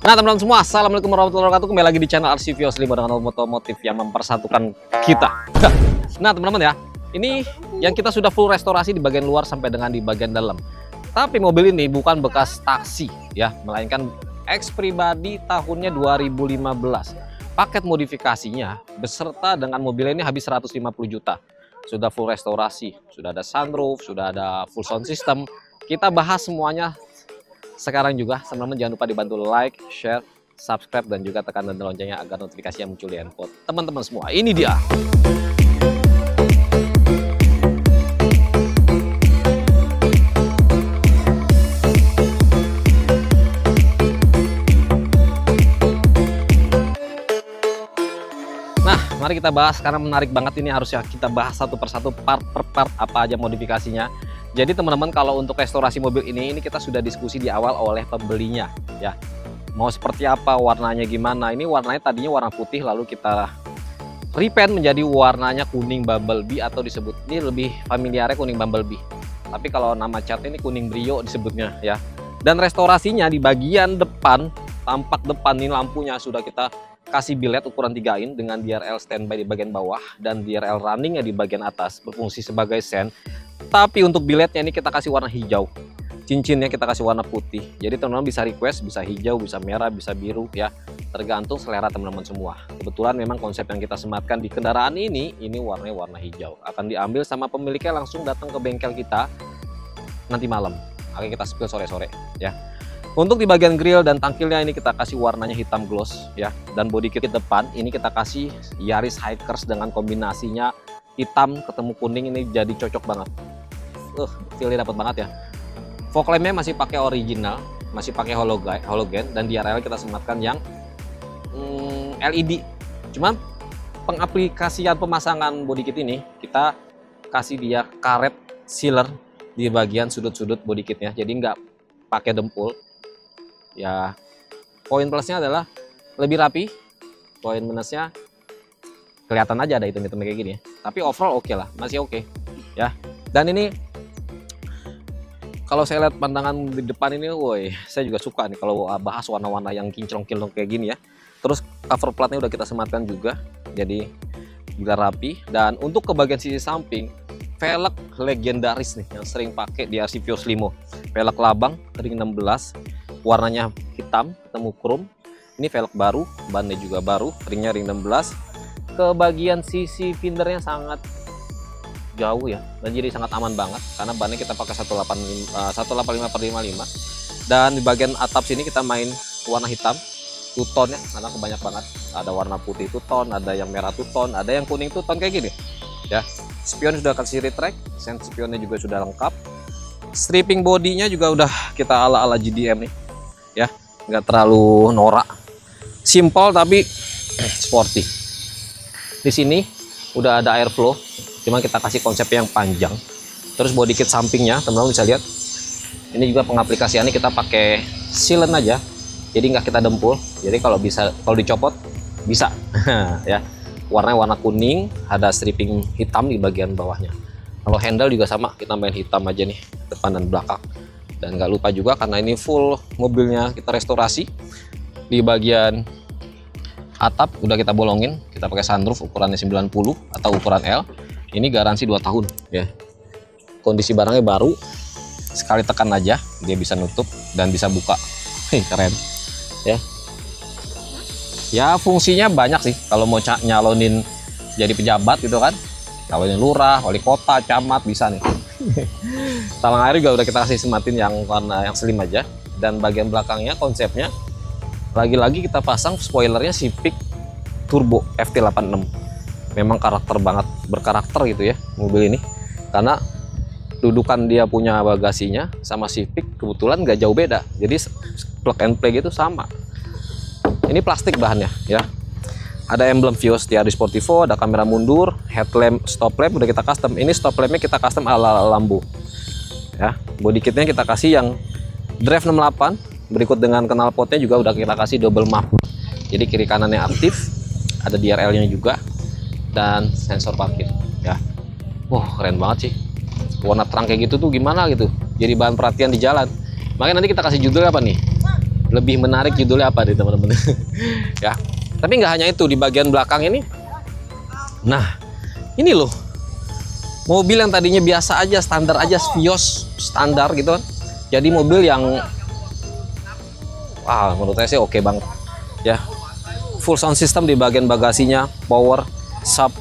Nah teman-teman semua, assalamualaikum warahmatullahi wabarakatuh. Kembali lagi di channel RC-Vios 5 dengan otomotif yang mempersatukan kita. Nah teman-teman ya, ini yang kita sudah full restorasi di bagian luar sampai dengan di bagian dalam. Tapi mobil ini bukan bekas taksi ya, melainkan ex pribadi tahunnya 2015. Paket modifikasinya beserta dengan mobil ini habis 150 juta. Sudah full restorasi, sudah ada sunroof, sudah ada full sound system. Kita bahas semuanya sekarang juga. Teman-teman jangan lupa dibantu like, share, subscribe, dan juga tekan tanda loncengnya agar notifikasi yang muncul di handphone teman-teman semua. Ini dia. Nah, mari kita bahas karena menarik banget ini, harusnya kita bahas satu persatu, part per part apa aja modifikasinya. Jadi teman-teman, kalau untuk restorasi mobil ini kita sudah diskusi di awal oleh pembelinya ya. Mau seperti apa, warnanya gimana. Ini warnanya tadinya warna putih, lalu kita repaint menjadi warnanya kuning bumblebee, atau disebut ini lebih familiarnya kuning bumblebee. Tapi kalau nama catnya ini kuning brio disebutnya ya. Dan restorasinya di bagian depan, tampak depan ini lampunya sudah kita kasih bilet ukuran 3 in dengan DRL standby di bagian bawah dan DRL runningnya di bagian atas, berfungsi sebagai sen. Tapi untuk biletnya ini kita kasih warna hijau, cincinnya kita kasih warna putih. Jadi teman-teman bisa request, bisa hijau, bisa merah, bisa biru ya, tergantung selera teman-teman semua. Kebetulan memang konsep yang kita sematkan di kendaraan ini warnanya warna hijau. Akan diambil sama pemiliknya, langsung datang ke bengkel kita nanti malam. Akan kita spill sore-sore ya. Untuk di bagian grill dan tangkilnya ini kita kasih warnanya hitam gloss ya. Dan bodi kit depan ini kita kasih Yaris Hikers dengan kombinasinya hitam ketemu kuning, ini jadi cocok banget. Feelnya dapat banget ya. Fog lampnya masih pakai original, masih pakai halogen, dan DRL kita sematkan yang LED. Cuman pengaplikasian pemasangan bodi kit ini kita kasih dia karet sealer di bagian sudut-sudut bodi kitnya, jadi nggak pakai dempul. Ya, poin plusnya adalah lebih rapi, poin minusnya kelihatan aja ada hitam-hitam kayak gini ya. Tapi overall oke lah, masih oke ya. Dan ini kalau saya lihat pandangan di depan ini, woi, saya juga suka nih kalau bahas warna-warna yang kinclong-kinclong kayak gini ya. Terus cover platnya udah kita sematkan juga, jadi biar rapi. Dan untuk ke bagian sisi samping, velg legendaris nih yang sering pakai di RC-Vios Limo. Velg labang ring 16, warnanya hitam ketemu chrome. Ini velg baru, bannya juga baru, ringnya ring 16. Ke bagian sisi fendernya sangat jauh ya, dan jadi sangat aman banget karena bannya kita pakai 185/55. Dan di bagian atap sini kita main warna hitam two tone ya, karena kebanyak banget. Ada warna putih two tone, ada yang merah two tone, ada yang kuning two tone kayak gini ya. Spion sudah kasih retract, sen spionnya juga sudah lengkap. Stripping bodinya juga udah kita ala-ala GDM nih ya, nggak terlalu norak, simple tapi sporty. Di sini udah ada airflow, cuma kita kasih konsep yang panjang. Terus body kit sampingnya teman-teman bisa lihat, ini juga pengaplikasiannya kita pakai sealant aja, jadi nggak kita dempul. Jadi kalau dicopot bisa ya. Warnanya warna kuning, ada stripping hitam di bagian bawahnya. Kalau handle juga sama, kita main hitam aja nih depan dan belakang. Dan nggak lupa juga karena ini full mobilnya kita restorasi, di bagian atap udah kita bolongin, kita pakai sunroof ukurannya 90 atau ukuran L. Ini garansi 2 tahun ya. Kondisi barangnya baru, sekali tekan aja dia bisa nutup dan bisa buka. Keren ya. Ya fungsinya banyak sih, kalau mau nyalonin jadi pejabat gitu kan, nyalonin lurah, wali kota, camat, bisa nih. Talang air juga udah kita kasih sematin yang warna yang slim aja. Dan bagian belakangnya konsepnya lagi-lagi kita pasang spoilernya Civic Turbo FT86. Memang karakter banget, berkarakter gitu ya mobil ini, karena dudukan dia punya bagasinya sama Civic kebetulan nggak jauh beda, jadi plug and play gitu sama. Ini plastik bahannya ya. Ada emblem Vios di Sportivo, ada kamera mundur, headlamp, stop lamp udah kita custom. Ini stop lampnya kita custom ala Lambo ya. Body kitnya kita kasih yang drive 68, berikut dengan knalpotnya juga udah kita kasih double map, jadi kiri kanannya aktif, ada DRL nya juga, dan sensor parkir ya. Wah keren banget sih, warna terang kayak gitu tuh gimana gitu, jadi bahan perhatian di jalan. Makanya nanti kita kasih judul apa nih, lebih menarik judulnya apa nih teman-teman? Ya, tapi nggak hanya itu, di bagian belakang ini, nah ini loh, mobil yang tadinya biasa aja, standar aja, Vios standar gitu kan, jadi mobil yang wah menurut saya sih oke banget ya. Full sound system di bagian bagasinya, power, sub,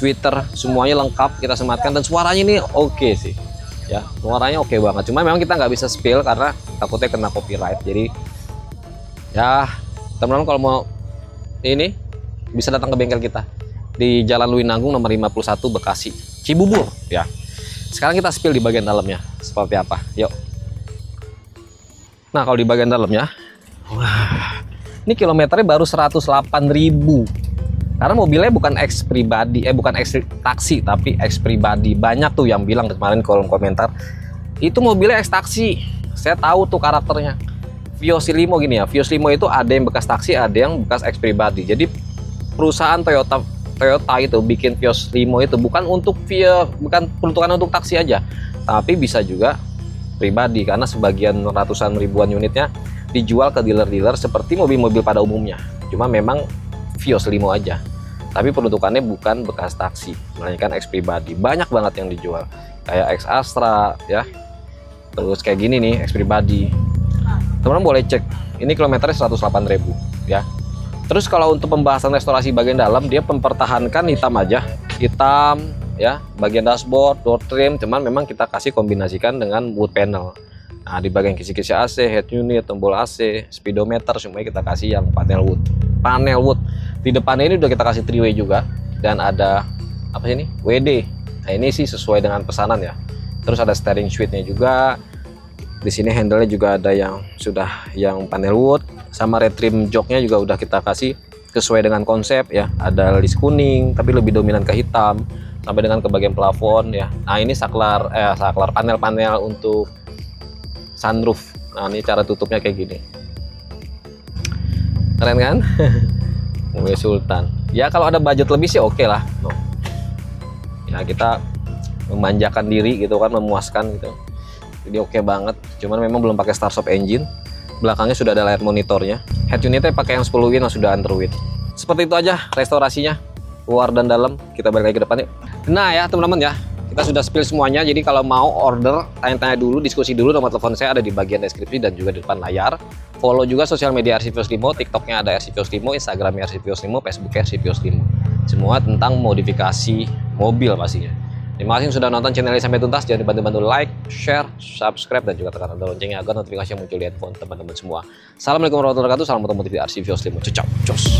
tweeter, semuanya lengkap kita sematkan, dan suaranya ini oke sih ya, suaranya oke banget. Cuma memang kita nggak bisa spill karena takutnya kena copyright. Jadi ya teman-teman kalau mau ini bisa datang ke bengkel kita di Jalan Luwinanggung nomor 51 Bekasi Cibubur ya. Sekarang kita spill di bagian dalamnya seperti apa, yuk. Nah kalau di bagian dalamnya, wah, ini kilometernya baru 108.000 karena mobilnya bukan X pribadi, bukan X taksi tapi X pribadi. Banyak tuh yang bilang kemarin kolom komentar itu mobilnya X taksi. Saya tahu tuh karakternya. Vios Limo gini ya, Vios Limo itu ada yang bekas taksi, ada yang bekas X pribadi. Jadi perusahaan Toyota itu bikin Vios Limo itu bukan bukan peruntukan untuk taksi aja, tapi bisa juga pribadi, karena sebagian ratusan ribuan unitnya dijual ke dealer-dealer seperti mobil-mobil pada umumnya. Cuma memang Vios Limo aja, tapi peruntukannya bukan bekas taksi, melainkan X pribadi. Banyak banget yang dijual, kayak X Astra ya, terus kayak gini nih X pribadi. Teman-teman boleh cek, ini kilometernya 108.000 ya. Terus kalau untuk pembahasan restorasi bagian dalam, dia mempertahankan hitam aja, hitam ya, bagian dashboard, door trim, cuman memang kita kasih kombinasikan dengan wood panel. Nah di bagian kisi-kisi AC, head unit, tombol AC, speedometer, semuanya kita kasih yang panel wood. Di depannya ini udah kita kasih 3-way juga, dan ada apa sih ini, WD. Nah ini sih sesuai dengan pesanan ya. Terus ada steering switchnya juga. Di sini handle-nya juga ada yang panel wood, sama red trim joknya juga udah kita kasih sesuai dengan konsep ya. Ada list kuning tapi lebih dominan ke hitam, sampai dengan ke bagian plafon ya. Nah ini saklar panel-panel untuk sunroof. Nah ini cara tutupnya kayak gini, keren kan? Mobil Sultan ya, kalau ada budget lebih sih oke lah ya, kita memanjakan diri gitu kan, memuaskan gitu. Jadi oke banget. Cuman memang belum pakai start stop engine. Belakangnya sudah ada layar monitornya. Head unitnya pakai yang 10 win yang sudah underweight. Seperti itu aja restorasinya, luar dan dalam. Kita balik lagi ke depan yuk. Nah ya teman-teman ya, kita sudah spill semuanya. Jadi kalau mau order, tanya-tanya dulu, diskusi dulu. Nomor telepon saya ada di bagian deskripsi dan juga di depan layar. Follow juga sosial media RC Vios Limo. TikToknya ada RC Vios Limo, Instagramnya RC Vios Limo, Facebooknya RC Vios Limo. Semua tentang modifikasi mobil pastinya. Terima kasih sudah nonton channel ini sampai tuntas. Jangan dibantu like, share, subscribe, dan juga tekan tombol loncengnya agar notifikasi yang muncul di handphone teman-teman semua. Assalamualaikum warahmatullahi wabarakatuh. Salam otomotif di RC Vios Limo. Ciao, cus.